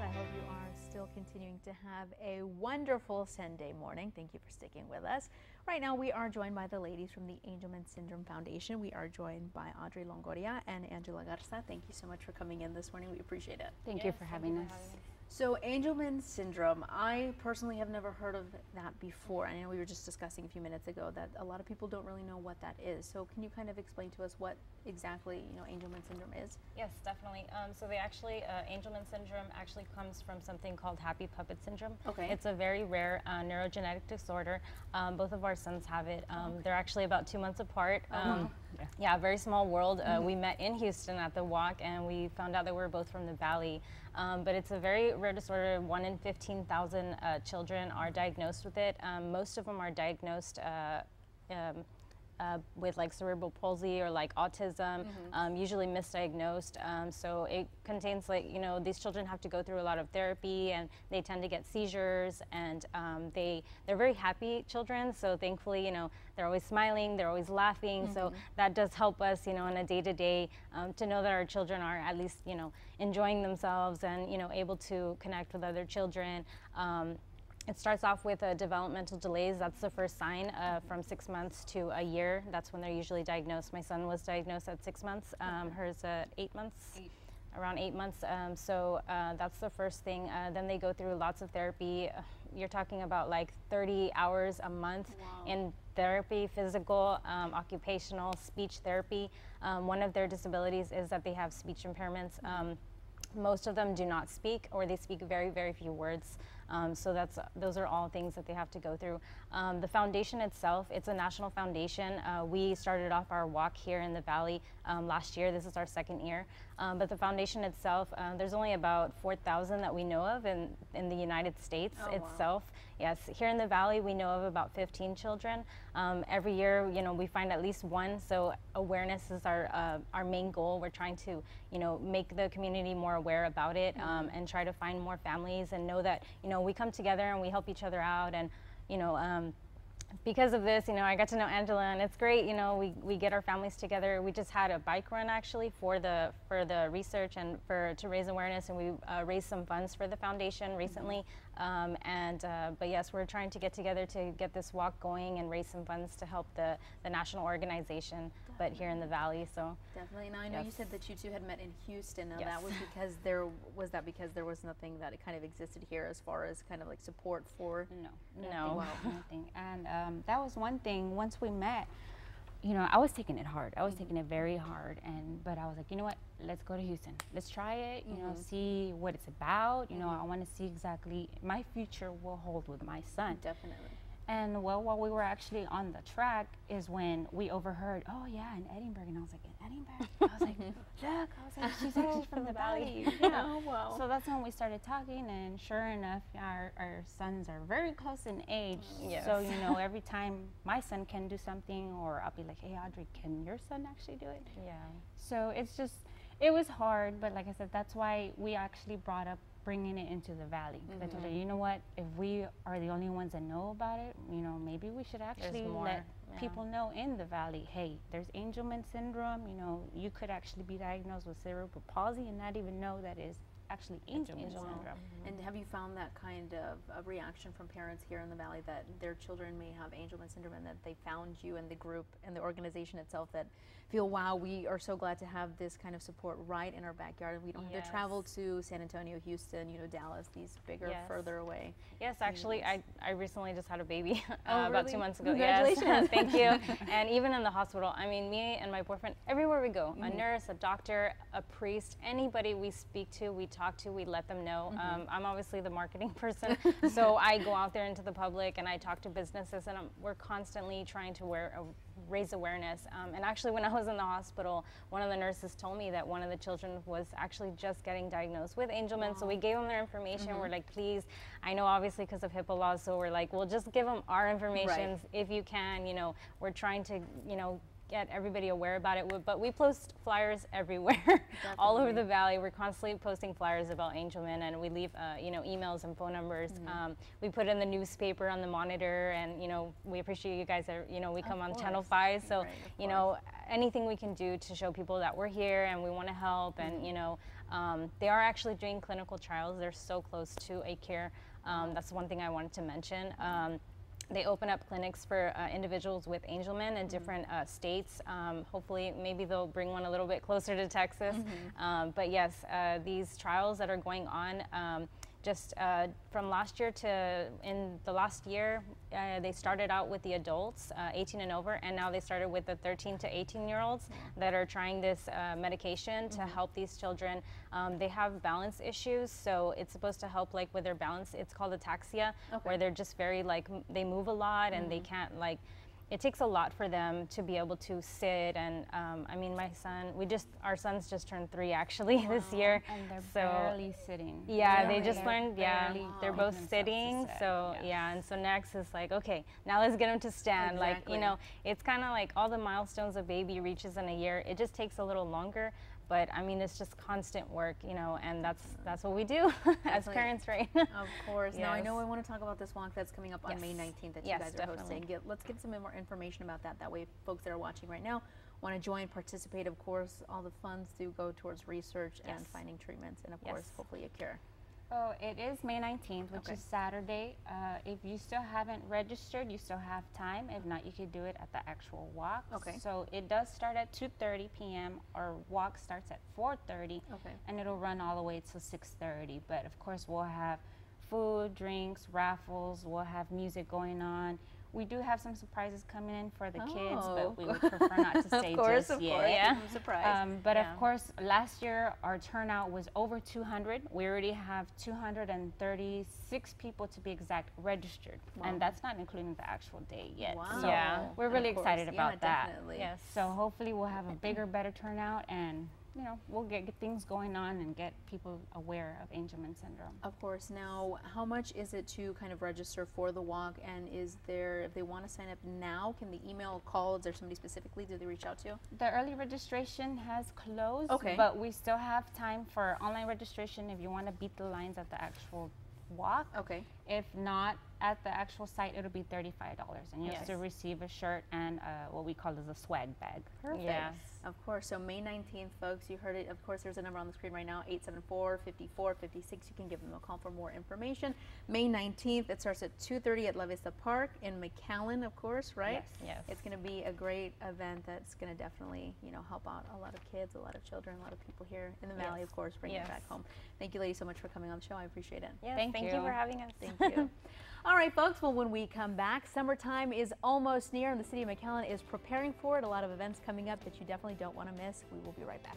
I hope you are still continuing to have a wonderful Sunday morning. Thank you for sticking with us. Right now we are joined by the ladies from the Angelman Syndrome Foundation. We are joined by Audrey Longoria and Angela Garza. Thank you so much for coming in this morning. We appreciate it. Thank you for having us. So Angelman syndrome, I personally have never heard of that before. I know we were just discussing a few minutes ago that a lot of people don't really know what that is. So can you kind of explain to us what exactly Angelman syndrome is? Yes, definitely. So they actually, Angelman syndrome actually comes from something called happy puppet syndrome. Okay. It's a very rare neurogenetic disorder. Both of our sons have it. They're actually about 2 months apart. Yeah, very small world. We met in Houston at the walk, and we found out that we were both from the Valley. But it's a very rare disorder. 1 in 15,000 children are diagnosed with it. Most of them are diagnosed with like cerebral palsy or like autism, usually misdiagnosed. So it contains like, these children have to go through a lot of therapy, and they tend to get seizures, and they're very happy children. So thankfully, they're always smiling, they're always laughing. So that does help us, in a day-to-day to know that our children are at least, enjoying themselves and, able to connect with other children. It starts off with developmental delays. That's the first sign from 6 months to a year. That's when they're usually diagnosed. My son was diagnosed at 6 months, hers at 8 months. Around 8 months. So that's the first thing. Then they go through lots of therapy. You're talking about like 30 hours a month in therapy, physical, occupational, speech therapy. One of their disabilities is that they have speech impairments. Most of them do not speak, or they speak very, very few words. So those are all things that they have to go through. The foundation itself, it's a national foundation. We started off our walk here in the Valley last year. This is our second year. But the foundation itself, there's only about 4,000 that we know of in the United States itself. Wow. Yes, here in the Valley we know of about 15 children. Every year, we find at least one. So awareness is our main goal. We're trying to, make the community more aware about it, and try to find more families and know that, we come together and we help each other out. And, because of this, I got to know Angela, and it's great. We get our families together. We just had a bike run actually for the research and to raise awareness, and we raised some funds for the foundation recently. But yes, we're trying to get together to get this walk going and raise some funds to help the national organization, but here in the Valley. So definitely. Now I know you said that you two had met in Houston. Now that was because there was nothing that it kind of existed here as far as kind of like support for. No, nothing. And that was one thing. Once we met, I was taking it hard. I was taking it very hard. But I was like, you know what? Let's go to Houston. Let's try it. See what it's about. I want to see exactly my future will hold with my son. Definitely. And well, while we were actually on the track is when we overheard, oh yeah, in Edinburgh. And I was like, in Edinburgh? I was like, look, she's actually from the Valley. Yeah. Oh, wow. So that's when we started talking, and sure enough, our sons are very close in age. Yes. So, every time my son can do something, or I'll be like, hey, Audrey, can your son actually do it? Yeah. So it was hard, but like I said, that's why we actually brought up bringing it into the Valley. I told her, you know what, if we are the only ones that know about it, maybe we should actually let people know in the Valley, hey, there's Angelman syndrome, you could actually be diagnosed with cerebral palsy and not even know that is actually Angelman syndrome. And have you found that kind of a reaction from parents here in the Valley that their children may have Angelman syndrome, and that they found you and the group and the organization itself that feel, wow, we are so glad to have this kind of support right in our backyard, and we don't have to travel to San Antonio, Houston, Dallas, these bigger, further away. Yes, actually, I recently just had a baby about really? 2 months ago. Congratulations. Yes, thank you. And even in the hospital, I mean, me and my boyfriend, everywhere we go, a nurse, a doctor, a priest, anybody we speak to, we talk to, we let them know. I'm obviously the marketing person, so I go out there into the public and I talk to businesses, and we're constantly trying to raise awareness. And actually, when I was in the hospital, one of the nurses told me that one of the children was actually just getting diagnosed with Angelman. So we gave them their information. We're like, please, I know obviously because of HIPAA laws, so we're like, well, just give them our information if you can. We're trying to, get everybody aware about it. But we post flyers everywhere, all over the valley. We're constantly posting flyers about Angelman, and we leave, you know, emails and phone numbers. We put in the newspaper on the monitor, and, you know, we appreciate you guys. You know, we come on Channel 5, so, you know, anything we can do to show people that we're here and we want to help. And, you know, they are actually doing clinical trials. They're so close to a cure. That's one thing I wanted to mention. They open up clinics for individuals with Angelman in different states. Hopefully, maybe they'll bring one a little bit closer to Texas. But yes, these trials that are going on, just from last year to in the last year, they started out with the adults, 18 and over, and now they started with the 13 to 18-year-olds that are trying this medication to help these children. They have balance issues, so it's supposed to help like with their balance. It's called ataxia, where they're just very like, they move a lot and they can't like, it takes a lot for them to be able to sit. And I mean, my son, our sons just turned 3 actually this year. And they're barely sitting. Yeah, they just learned, they're both sitting. So and so next is like, okay, now let's get them to stand. Like, you know, it's kind of like all the milestones a baby reaches in a year. It just takes a little longer. But I mean, it's just constant work, you know, and that's what we do as parents, right? Of course. Now, I know I want to talk about this walk that's coming up on May 19th that you guys are hosting. Let's get some more information about that. That way, folks that are watching right now want to join, participate. Of course, all the funds do go towards research and finding treatments, and of course, hopefully a cure. Oh, it is May 19th, which is Saturday. If you still haven't registered, you still have time. If not, you could do it at the actual walk. So it does start at 2:30 p.m. Our walk starts at 4:30, and it'll run all the way till 6:30. But of course, we'll have food, drinks, raffles. We'll have music going on. We do have some surprises coming in for the kids, but we would prefer not to say just yet. But of course, last year our turnout was over 200. We already have 236 people to be exact registered, and that's not including the actual day yet. So we're really excited about that. So hopefully we'll have a bigger, better turnout, and you know, we'll get things going on and get people aware of Angelman syndrome. Of course. Now, how much is it to kind of register for the walk? And is there, if they want to sign up now, can they email or call? Is there somebody specifically do they reach out to? The early registration has closed, but we still have time for online registration if you want to beat the lines at the actual walk. If not, at the actual site, it'll be $35, and you'll still receive a shirt and what we call as a swag bag. Of course. So May 19th, folks, you heard it. Of course, there's a number on the screen right now, 874-5456. You can give them a call for more information. May 19th, it starts at 2:30 at La Vista Park in McAllen, of course, right? It's going to be a great event that's going to definitely, you know, help out a lot of kids, a lot of children, a lot of people here in the Valley, of course, bring it back home. Thank you, ladies, so much for coming on the show. I appreciate it. Thank you for having us. Thank you. All right, folks, well, when we come back, summertime is almost near, and the city of McAllen is preparing for it. A lot of events coming up that you definitely don't want to miss. We will be right back.